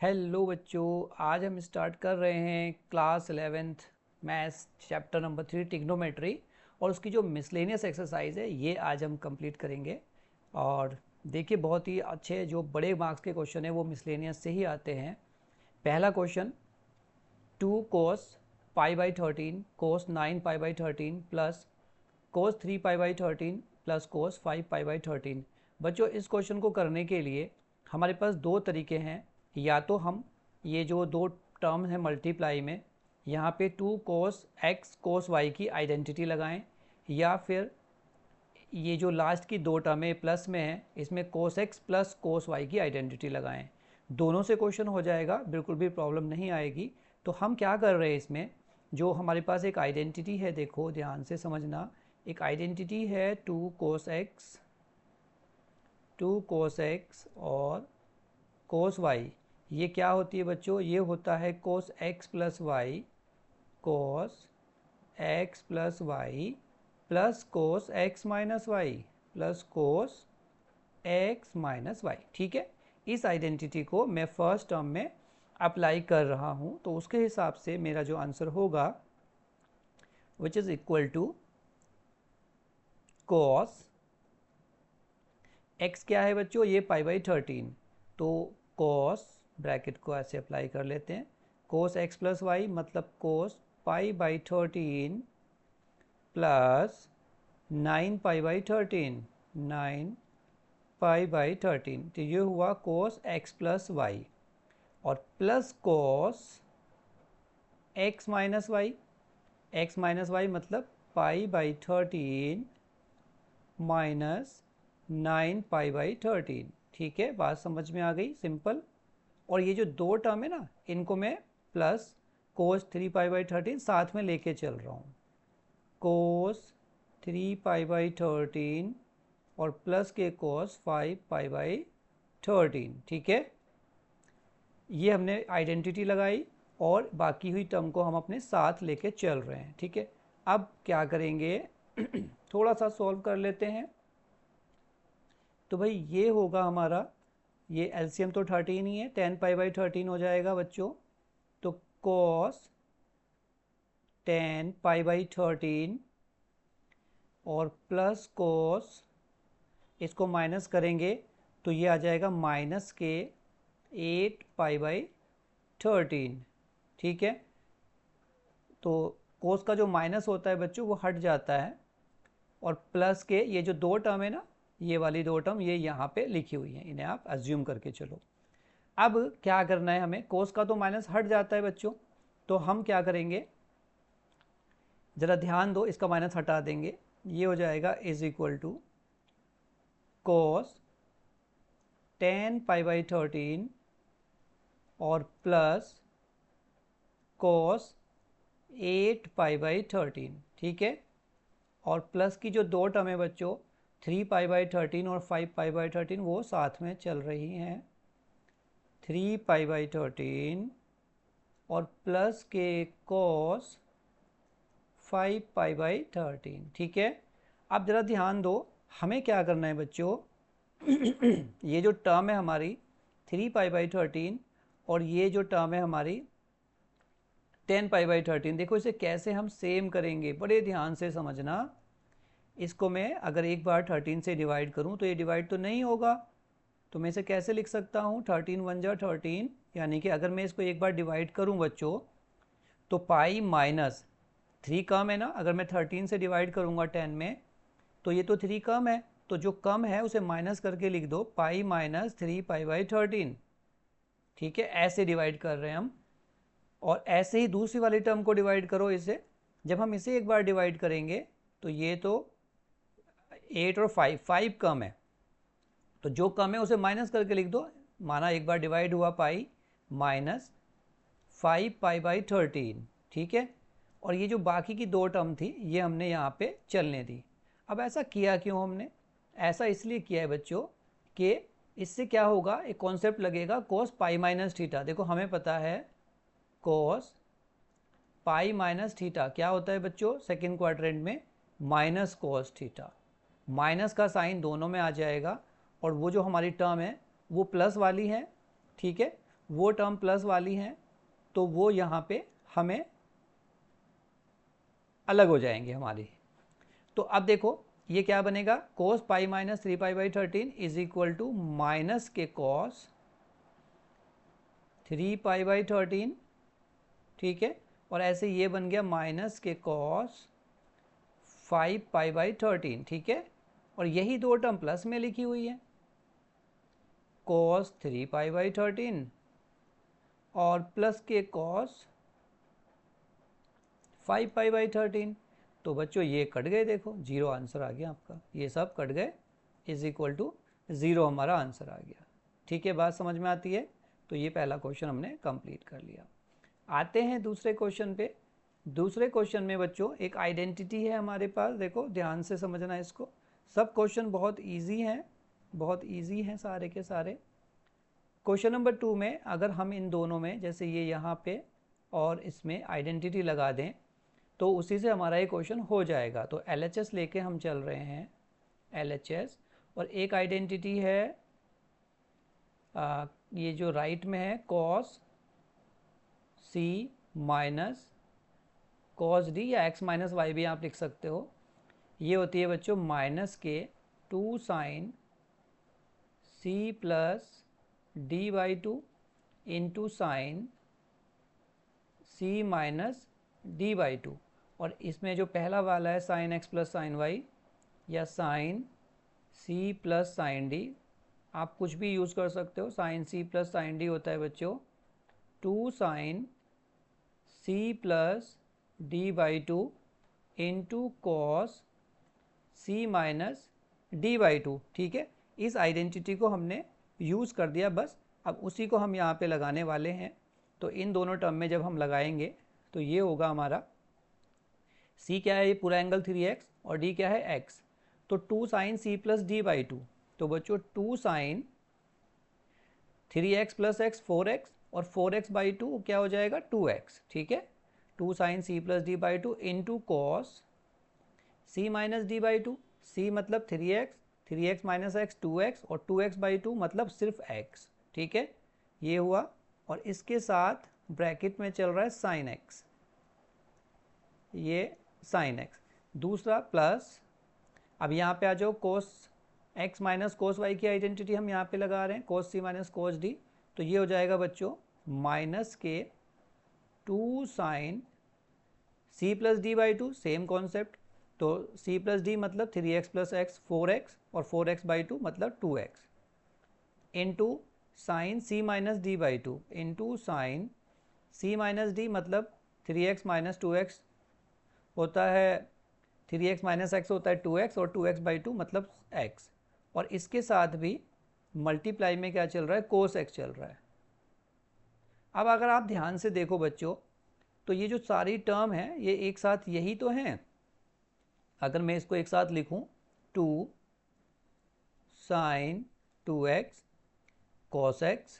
Hello बच्चों, आज हम स्टार्ट कर रहे हैं class 11th maths chapter number 3 trigonometry. और उसकी जो मिसलेनियस एक्सरसाइज है ये आज हम कंप्लीट करेंगे। और देखिए, बहुत ही अच्छे जो बड़े मार्क्स के क्वेश्चन है वो मिसलेनियस से ही आते हैं। पहला question, 2 cos π/13 cos 9π/13 plus cos 3π/13 plus cos 5π/13। बच्चों, इस क्वेश्चन को करने के लिए हमारे पास दो तरीके हैं। या तो हम ये जो दो टर्म है मल्टीप्लाई में, यहाँ पे 2 cos x cos y की आइडेंटिटी लगाएं, या फिर ये जो लास्ट की दो टर्में प्लस में है इसमें cos x plus cos y की आइडेंटिटी लगाएं। दोनों से क्वेश्चन हो जाएगा, बिल्कुल भी प्रॉब्लम नहीं आएगी। तो हम क्या कर रहे हैं, इसमें जो हमारे पास एक आइडेंटिटी है, देखो ध्यान से समझना। एक आइडेंटिटी है 2 cos x और cos y। ये क्या होती है बच्चों? ये होता है cos x plus y, cos x plus y plus cos x minus y plus cos x minus y. ठीक है, इस आइडेंटिटी को मैं फर्स्ट टर्म में अप्लाई कर रहा हूँ, तो उसके हिसाब से मेरा जो आंसर होगा which is equal to cos x क्या है बच्चों? ये π/13, तो cos ब्रैकेट को ऐसे अप्लाई कर लेते हैं। cos x प्लस वाई मतलब cos π/13 प्लस 9π/13 9π/13, तो ये हुआ cos x प्लस वाई, और plus cos x minus y. x minus y मतलब π/13 माइनस 9π/13। ठीक है, बात समझ में आ गई, सिंपल। और ये जो दो टर्म है ना, इनको मैं प्लस cos 3π/13 साथ में लेके चल रहा हूँ। cos 3π/13 और प्लस के cos 5π/13। ठीक है, ये हमने आइडेंटिटी लगाई और बाकी हुई टर्म को हम अपने साथ लेके चल रहे हैं। ठीक है, अब क्या करेंगे थोड़ा सा सॉल्व कर लेते हैं। तो भाई ये होगा हमारा, ये एलसीएम तो 13 ही है, 10π/13 हो जाएगा बच्चों। तो cos 10π/13 और प्लस cos, इसको माइनस करेंगे तो ये आ जाएगा माइनस के 8π/13। ठीक है, तो cos का जो माइनस होता है बच्चों वो हट जाता है, और प्लस के ये जो दो टर्म है ना, ये वाली दो टर्म ये यहाँ पे लिखी हुई है, इन्हें आप अज्यूम करके चलो। अब क्या करना है हमें, कोस का तो माइनस हट जाता है बच्चों, तो हम क्या करेंगे, जरा ध्यान दो, इसका माइनस हटा देंगे। ये हो जाएगा इज इक्वल टू कोस 10π/13 और प्लस कोस 8π/13। ठीक है, और प्लस की जो दो टर्म है बच्चों 3π/13 और 5π/13 वो साथ में चल रही हैं। 3π/13 और प्लस के cos 5π/13। ठीक है, अब ज़रा ध्यान दो, हमें क्या करना है बच्चों ये जो टर्म है हमारी 3π/13 और ये जो टर्म है हमारी 10π/13, देखो इसे कैसे हम सेम करेंगे, बड़े ध्यान से समझना। इसको मैं अगर एक बार 13 से डिवाइड करूं तो ये डिवाइड तो नहीं होगा, तो मैं इसे कैसे लिख सकता हूँ, 13 × 13, यानी कि अगर मैं इसको एक बार डिवाइड करूँ बच्चों तो पाई माइनस 3 कम है ना, अगर मैं 13 से डिवाइड करूँगा 10 में तो ये तो 3 कम है, तो जो कम है उसे माइनस करके लिख दो, पाई माइनस 3π/13। ठीक है, ऐसे डिवाइड कर रहे हैं हम। और ऐसे ही दूसरी वाली टर्म को डिवाइड करो इसे, जब हम इसे एक बार डिवाइड करेंगे तो ये तो 8 और 5 कम है, तो जो कम है उसे माइनस करके लिख दो। माना एक बार डिवाइड हुआ पाई माइनस 5π/13। ठीक है, और ये जो बाकी की दो टर्म थी ये हमने यहाँ पे चलने दी। अब ऐसा किया क्यों हमने? ऐसा इसलिए किया है बच्चों कि इससे क्या होगा, एक कॉन्सेप्ट लगेगा cos π-θ। देखो हमें पता है cos π-θ क्या होता है बच्चों, सेकेंड क्वाड्रेंट में माइनस cos थीटा, माइनस का साइन दोनों में आ जाएगा, और वो जो हमारी टर्म है वो प्लस वाली है। ठीक है, वो टर्म प्लस वाली हैं तो वो यहाँ पे हमें अलग हो जाएंगे हमारी। तो अब देखो ये क्या बनेगा, cos pi minus 3π/13 is equal to minus के कॉस 3π/13, ठीक है। और ऐसे ये बन गया माइनस के कॉस 5π/13, ठीक है। और यही दो टर्म प्लस में लिखी हुई है, कॉस 3π/13 और प्लस के कॉस 5π/13। तो बच्चों ये कट गए, देखो जीरो आंसर आ गया आपका, ये सब कट गए, इज इक्वल टू ज़ीरो हमारा आंसर आ गया। ठीक है, बात समझ में आती है। तो ये पहला क्वेश्चन हमने कंप्लीट कर लिया। आते हैं दूसरे क्वेश्चन पे। दूसरे क्वेश्चन में बच्चों एक आइडेंटिटी है हमारे पास, देखो ध्यान से समझना इसको। सब क्वेश्चन बहुत इजी हैं, बहुत इजी हैं सारे के सारे। क्वेश्चन नंबर 2 में अगर हम इन दोनों में, जैसे ये यहाँ पे और इसमें आइडेंटिटी लगा दें तो उसी से हमारा ये क्वेश्चन हो जाएगा। तो LHS लेके हम चल रहे हैं, LHS। और एक आइडेंटिटी है ये जो राइट में है, cos C minus cos D या x माइनस वाई भी आप लिख सकते हो। ये होती है बच्चों माइनस के 2 sign C plus D/2 into sine C minus D/2। और इसमें जो पहला वाला है sine x plus sine y या sine C plus sine D, आप कुछ भी यूज़ कर सकते हो। Sine C plus sine D होता है बच्चों 2 sign C plus D/2 into cos C minus D/2, ठीक है। इस आइडेंटिटी को हमने यूज़ कर दिया बस, अब उसी को हम यहाँ पे लगाने वाले हैं। तो इन दोनों टर्म में जब हम लगाएंगे तो ये होगा हमारा, C क्या है, ये पूरा एंगल 3x और D क्या है x। तो 2 साइन C प्लस D/2, तो बच्चों 2 sign 3x plus x 4x और 4x/2 क्या हो जाएगा 2x, ठीक है। 2 sign C plus D/2 into cos C minus D/2, C मतलब 3x, 3x minus x 2x और 2x/2 मतलब सिर्फ x, ठीक है। ये हुआ और इसके साथ ब्रैकेट में चल रहा है साइन x, ये साइन x। दूसरा प्लस, अब यहाँ पे आ जाओ, cos x minus cos y की आइडेंटिटी हम यहाँ पे लगा रहे हैं, कोस C माइनस कोस D। तो ये हो जाएगा बच्चों माइनस के 2 sign C plus D/2, same concept. तो C प्लस D मतलब 3x प्लस x 4x और 4x/2 मतलब 2x into sine C minus D/2 into sine C minus D मतलब 3x माइनस 2x होता है, 3x माइनस x होता है 2x और 2x/2 मतलब x। और इसके साथ भी मल्टीप्लाई में क्या चल रहा है, कोस x चल रहा है। अब अगर आप ध्यान से देखो बच्चों तो ये जो सारी टर्म है ये एक साथ यही तो हैं। अगर मैं इसको एक साथ लिखूं 2 साइन 2x कॉस x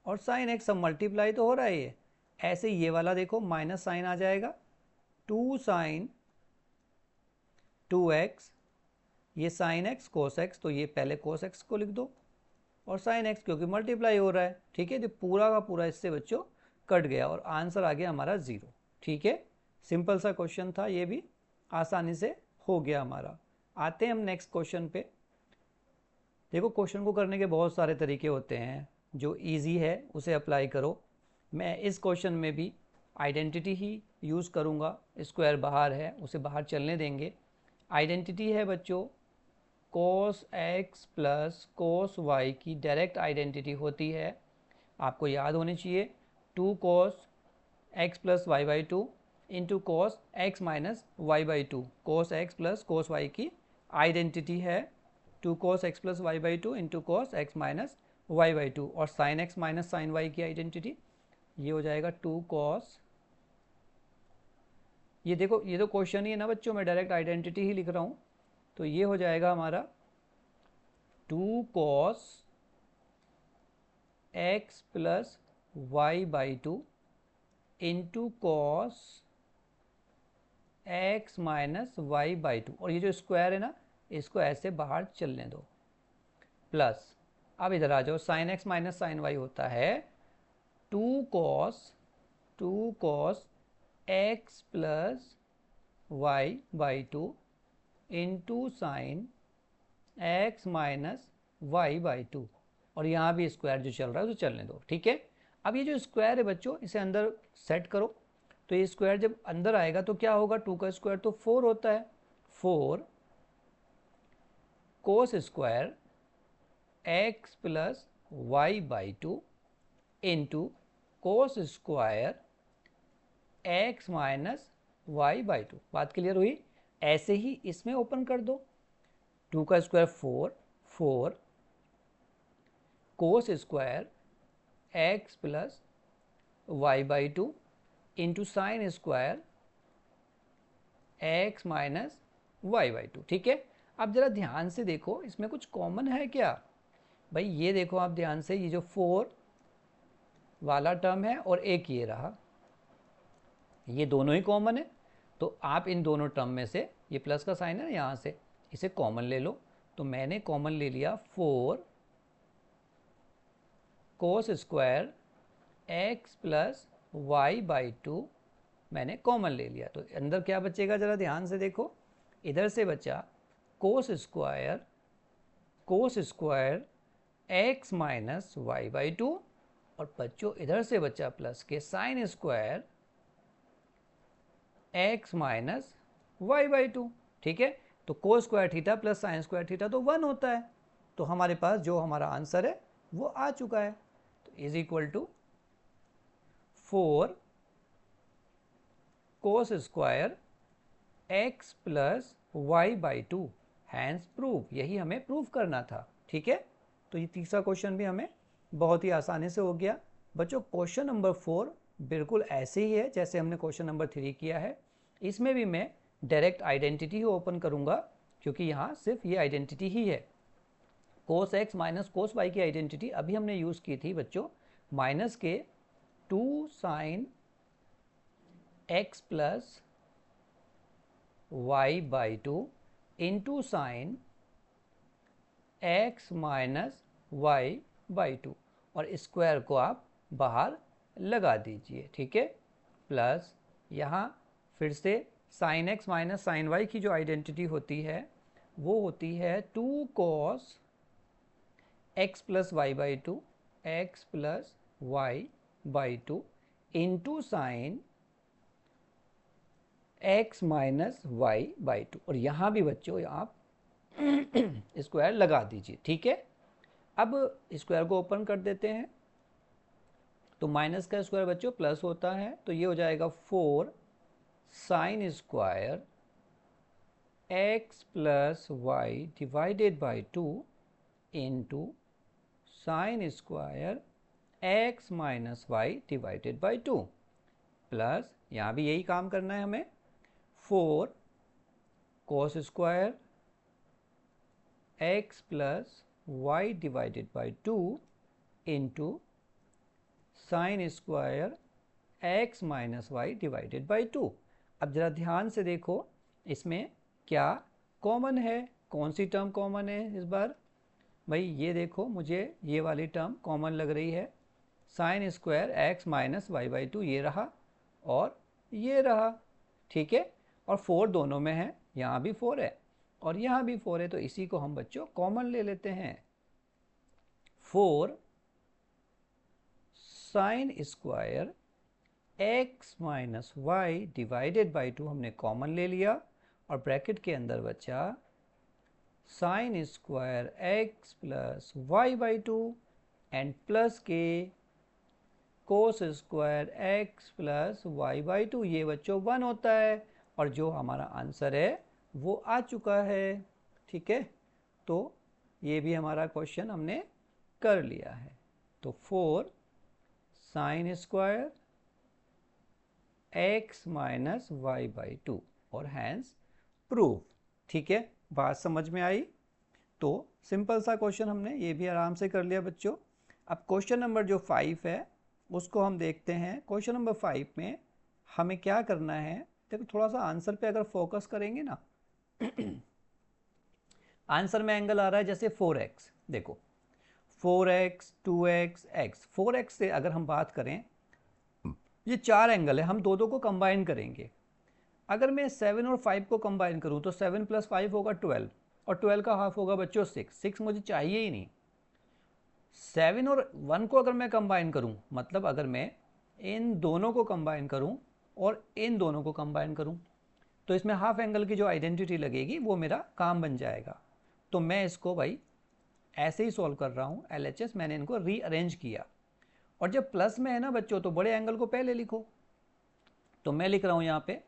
और साइन x, सब मल्टीप्लाई तो हो रहा है ये। ऐसे ये वाला देखो माइनस साइन आ जाएगा 2 साइन 2x, ये साइन x कोस x, तो ये पहले कोस x को लिख दो और साइन x क्योंकि मल्टीप्लाई हो रहा है, ठीक है। तो पूरा का पूरा इससे बच्चों कट गया और आंसर आ गया हमारा 0, ठीक है। सिंपल सा क्वेश्चन था, ये भी आसानी से हो गया हमारा। आते हैं हम नेक्स्ट क्वेश्चन पे। देखो क्वेश्चन को करने के बहुत सारे तरीके होते हैं, जो इजी है उसे अप्लाई करो। मैं इस क्वेश्चन में भी आइडेंटिटी ही यूज़ करूँगा, स्क्वायर बाहर है उसे बाहर चलने देंगे। आइडेंटिटी है बच्चों cos x plus cos y की डायरेक्ट आइडेंटिटी होती है, आपको याद होनी चाहिए 2 cos x plus y/2 into cos x minus y/2। cos x plus cos y की आइडेंटिटी है 2 cos x plus y/2 into cos x minus y/2। और sin x minus sin y की आइडेंटिटी ये हो जाएगा 2 cos, ये देखो ये तो क्वेश्चन ही है ना बच्चों, मैं डायरेक्ट आइडेंटिटी ही लिख रहा हूँ। तो ये हो जाएगा हमारा 2 cos x plus y/2 into cos x minus y/2। और ये जो स्क्वायर है ना इसको ऐसे बाहर चलने दो, प्लस अब इधर आ जाओ, sine x minus sine y होता है 2 cos x plus y by 2 into sine x minus y by 2, और यहाँ भी स्क्वायर जो चल रहा है तो चलने दो, ठीक है। अब ये जो स्क्वायर है बच्चों, इसे अंदर सेट करो, तो ये स्क्वायर जब अंदर आएगा तो क्या होगा, 2 का स्क्वायर तो 4 होता है, 4 cos square x plus y by 2 into cos square x minus y by 2। बात क्लियर हुई। ऐसे ही इसमें ओपन कर दो, 2 का square 4 cos square x plus y by 2 into sine square x minus y by 2, ठीक है। अब जरा ध्यान से देखो, इसमें कुछ कॉमन है क्या भाई, ये देखो आप ध्यान से, ये जो 4 वाला टर्म है और एक ये रहा, ये दोनों ही कॉमन है, तो आप इन दोनों टर्म में से, ये प्लस का साइन है ना यहाँ से, इसे कॉमन ले लो। तो मैंने कॉमन ले लिया 4 cos square x plus y by 2 मैंने कॉमन ले लिया, तो अंदर क्या बचेगा जरा ध्यान से देखो, इधर से बचा cos square x minus y by 2, और बच्चों इधर से बचा प्लस के sine square x minus y by 2, ठीक है। तो cos square theta plus sine square theta तो 1 होता है, तो हमारे पास जो हमारा आंसर है वो आ चुका है। तो is equal to 4 cos square x plus y by 2, hence prove, यही हमें प्रूव करना था, ठीक है। तो ये तीसरा क्वेश्चन भी हमें बहुत ही आसानी से हो गया। बच्चों क्वेश्चन नंबर 4 बिल्कुल ऐसे ही है जैसे हमने क्वेश्चन नंबर 3 किया है, इसमें भी मैं डायरेक्ट आइडेंटिटी ही ओपन करूंगा, क्योंकि यहाँ सिर्फ ये आइडेंटिटी ही है। Cos x minus cos y की आइडेंटिटी अभी हमने यूज़ की थी बच्चों, माइनस के 2 sine x plus y by 2 into sine x minus y by 2, और स्क्वायर को आप बाहर लगा दीजिए, ठीक है। प्लस यहाँ फिर से sine x minus sine y की जो आइडेंटिटी होती है वो होती है 2 cos x plus y by 2 x plus y by 2 into sine x minus y by 2, और यहाँ भी बच्चों आप स्क्वायर लगा दीजिए, ठीक है। अब स्क्वायर को ओपन कर देते हैं, तो माइनस का स्क्वायर बच्चों प्लस होता है, तो ये हो जाएगा 4 sine square x plus y divided by 2 into sine square x minus y divided by 2, plus यहाँ भी यही काम करना है हमें, 4 cos square x plus y divided by 2 into sine square x minus y divided by 2। अब जरा ध्यान से देखो इसमें क्या कॉमन है, कौन सी टर्म कॉमन है इस बार भाई, ये देखो मुझे ये वाली टर्म कॉमन लग रही है, sine square x minus y by 2 ये रहा और ये रहा, ठीक है। और 4 दोनों में है, यहाँ भी 4 है और यहाँ भी 4 है, तो इसी को हम बच्चों कॉमन ले लेते हैं। 4 sine square x minus y divided by 2 हमने कॉमन ले लिया, और ब्रैकेट के अंदर बचा sine square x plus y by 2 and plus के cos square x plus y by 2, ये बच्चों 1 होता है, और जो हमारा आंसर है वो आ चुका है, ठीक है। तो ये भी हमारा क्वेश्चन हमने कर लिया है। तो 4 sine square x minus y by 2 और हैंस प्रूफ, ठीक है। बात समझ में आई। तो सिंपल सा क्वेश्चन हमने ये भी आराम से कर लिया बच्चों। अब क्वेश्चन नंबर जो 5 है उसको हम देखते हैं। क्वेश्चन नंबर 5 में हमें क्या करना है, देखो थोड़ा सा आंसर पे अगर फोकस करेंगे ना आंसर में एंगल आ रहा है जैसे 4x, देखो 4x 2x x। 4x से अगर हम बात करें, ये 4 एंगल है, हम दो को कंबाइन करेंगे। अगर मैं 7 और 5 को कंबाइन करूं तो 7 + 5 होगा 12, और 12 का हाफ होगा बच्चों 6 मुझे चाहिए ही नहीं। 7 और 1 को अगर मैं कंबाइन करूं, मतलब अगर मैं इन दोनों को कंबाइन करूं और इन दोनों को कंबाइन करूं, तो इसमें हाफ एंगल की जो आइडेंटिटी लगेगी वो मेरा काम बन जाएगा। तो मैं इसको भाई ऐसे ही सॉल्व कर रहा हूं, LHS मैंने इनको रीअरेंज किया। और जब प्लस में है ना बच्चों, तो बड़े एंगल को पहले लिखो। तो मैं लिख रहा हूं यहां पे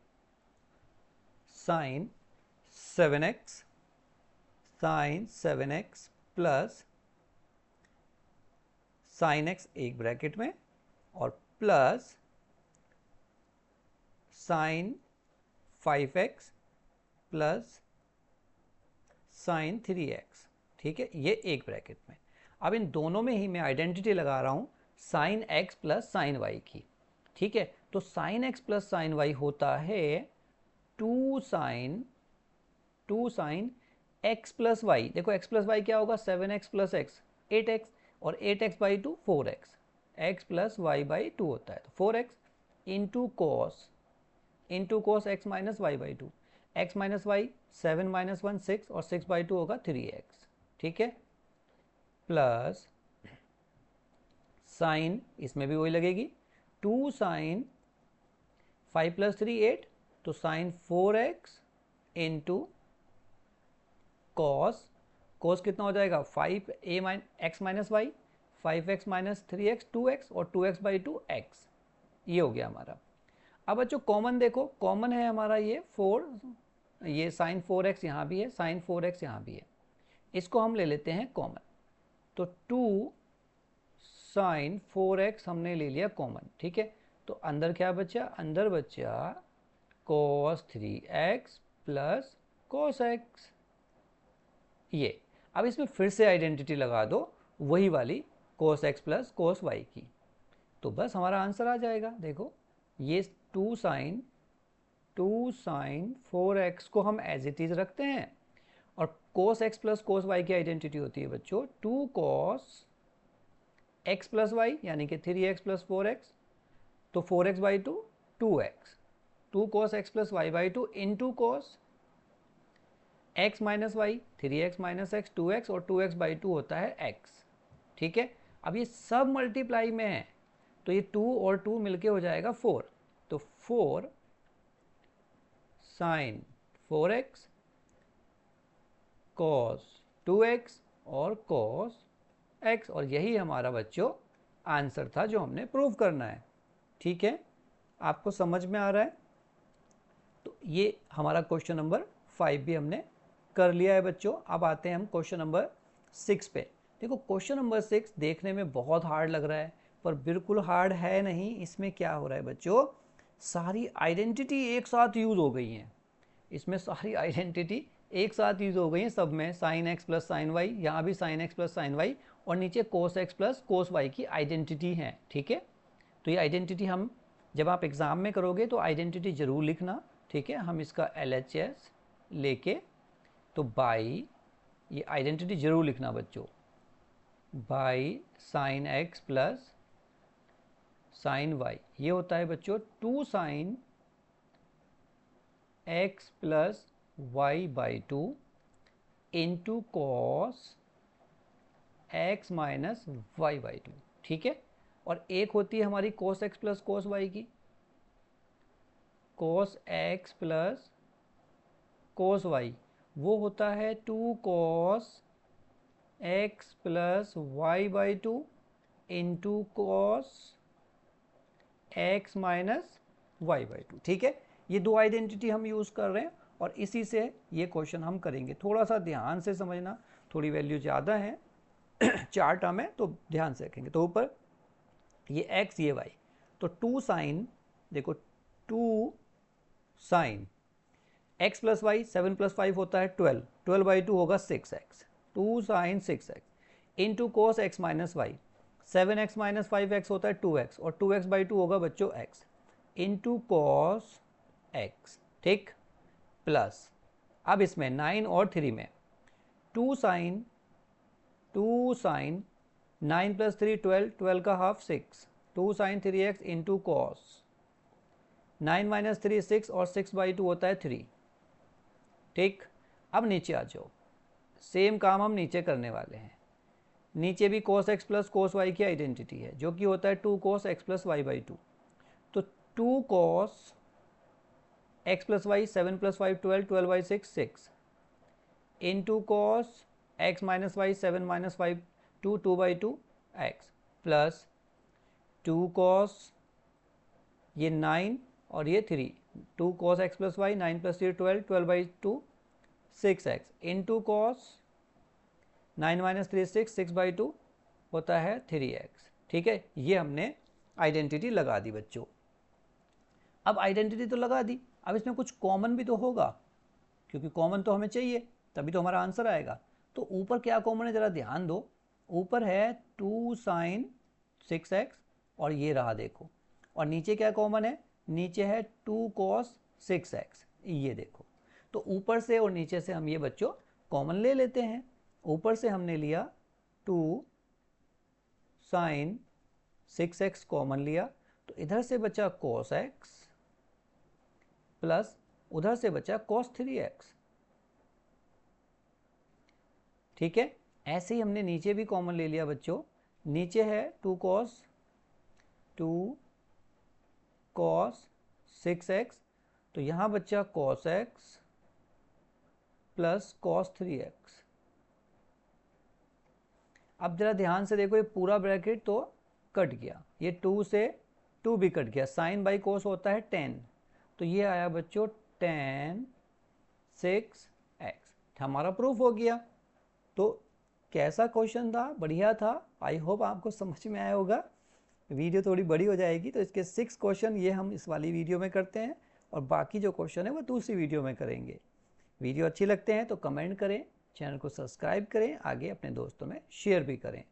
sine 7x plus sine x एक ब्रैकेट में, और plus sign 5x plus sign 3x। ठीक है, ये एक ब्रैकेट में। अब इन दोनों में ही मैं आइडेंटिटी लगा रहा हूं sine x plus sine y की। ठीक है, तो sine x plus sine y होता है 2 साइन x प्लस वाई। देखो x प्लस वाई क्या होगा, 7x प्लस x 8x, और 8x by 2 4x, x plus y by 2 होता है, तो 4x into cos x minus y by 2, x minus y 7 minus 1 6, और 6 बाई 2 होगा 3x। ठीक है, प्लस साइन, इसमें भी वही लगेगी 2 साइन 5 प्लस 3 8, तो साइन 4x इंटू कॉस कितना हो जाएगा 5a x minus Y, 5x minus 3x 2x, और 2x बाई 2 x। ये हो गया हमारा। अब बच्चों कॉमन देखो, कॉमन है हमारा ये 4, ये साइन 4x यहाँ भी है, साइन 4x यहाँ भी है, इसको हम ले लेते हैं कॉमन। तो 2 साइन 4x हमने ले लिया कॉमन। ठीक है, तो अंदर क्या बचा, अंदर बचा cos 3x plus cos x। ये अब इसमें फिर से आइडेंटिटी लगा दो वही वाली cos x plus cos y की, तो बस हमारा आंसर आ जाएगा। देखो ये 2 साइन 4x को हम एज इट इज रखते हैं, और cos x plus cos y की आइडेंटिटी होती है बच्चों 2 cos x प्लस वाई, यानी कि 3x प्लस 4x, तो 4x by 2 2x, 2 cos x plus y by 2 into cos x minus y 3x minus x 2x, और 2x बाई 2 होता है x। ठीक है, अब ये सब मल्टीप्लाई में है, तो ये 2 और 2 मिलके हो जाएगा 4, तो 4 साइन 4x cos 2x और cos x, और यही हमारा बच्चों आंसर था जो हमने प्रूव करना है। ठीक है, आपको समझ में आ रहा है? तो ये हमारा क्वेश्चन नंबर 5 भी हमने कर लिया है बच्चों। अब आते हैं हम क्वेश्चन नंबर 6 पे। देखो क्वेश्चन नंबर 6 देखने में बहुत हार्ड लग रहा है, पर बिल्कुल हार्ड है नहीं। इसमें क्या हो रहा है बच्चों, सारी आइडेंटिटी एक साथ यूज़ हो गई हैं। इसमें सारी आइडेंटिटी एक साथ यूज़ हो गई हैं, सब में sine x plus sine y, यहाँ भी sine x plus sine y, और नीचे cos x plus cos y की आइडेंटिटी है। ठीक है, तो ये आइडेंटिटी हम जब आप एग्ज़ाम में करोगे तो आइडेंटिटी ज़रूर लिखना। ठीक है, हम इसका LHS लेके, तो बाई, ये आइडेंटिटी जरूर लिखना बच्चों, by sine x plus sine y, ये होता है बच्चों 2 sine x plus y by 2 into cos x minus y by 2। ठीक है, और एक होती है हमारी cos x plus cos y की, cos x plus cos y, वो होता है 2 cos x plus y by 2 into cos x minus y by 2। ठीक है, ये दो आइडेंटिटी हम यूज़ कर रहे हैं, और इसी से ये क्वेश्चन हम करेंगे। थोड़ा सा ध्यान से समझना, थोड़ी वैल्यू ज़्यादा है 4 टर्म है, तो ध्यान से रखेंगे। तो ऊपर ये x ये y, तो 2 साइन, देखो 2 sine x plus y, 7 plus 5 होता है 12, 12 बाई 2 होगा 6x, 2 sine 6x into cos x minus y, 7x minus 5x होता है 2x, और 2x बाई 2 होगा बच्चों x इंटू कॉस x। ठीक, प्लस अब इसमें 9 और 3 में 2 साइन 9 + 3 12, 12 का half 6, 2 sin 3x into cos, 9 - 3 6 और 6/2 होता है 3। ठीक, अब नीचे आ जाओ, सेम काम हम नीचे करने वाले हैं। नीचे भी cos x plus cos y की आइडेंटिटी है जो कि होता है 2 cos x प्लस y/2। तो 2 cos x plus y 7 + 5 12, 12/6 6 into cos x minus y 7 - 5 2, 2/2 x plus 2 cos ये 9 और ये 3, 2 cos x plus y 9 + 3 12, 12/2 6x into cos 9 - 3 6, 6/2 होता है 3x। ठीक है, ये हमने आइडेंटिटी लगा दी बच्चों। अब आइडेंटिटी तो लगा दी, अब इसमें कुछ कॉमन भी तो होगा, क्योंकि कॉमन तो हमें चाहिए तभी तो हमारा आंसर आएगा। तो ऊपर क्या कॉमन है ज़रा ध्यान दो, ऊपर है 2 sin 6x और ये रहा देखो, और नीचे क्या कॉमन है, नीचे है 2 cos 6x, ये देखो। तो ऊपर से और नीचे से हम ये बच्चों कॉमन ले लेते हैं। ऊपर से हमने लिया 2 sin 6x कॉमन लिया, तो इधर से बचा cos x प्लस उधर से बचा cos 3x। ठीक है, ऐसे ही हमने नीचे भी कॉमन ले लिया बच्चों, नीचे है 2 cos 6x, तो यहाँ बचा cos x plus cos 3x। अब जरा ध्यान से देखो, ये पूरा ब्रैकेट तो कट गया, ये 2 से 2 भी कट गया, साइन बाई कोस होता है 10, तो ये आया बच्चों 10 6x, हमारा प्रूफ हो गया। तो कैसा क्वेश्चन था, बढ़िया था, आई होप आपको समझ में आया होगा। वीडियो थोड़ी बड़ी हो जाएगी तो इसके 6 क्वेश्चन ये हम इस वाली वीडियो में करते हैं, और बाकी जो क्वेश्चन है वो दूसरी वीडियो में करेंगे। वीडियो अच्छी लगते हैं तो कमेंट करें, चैनल को सब्सक्राइब करें, आगे अपने दोस्तों में शेयर भी करें।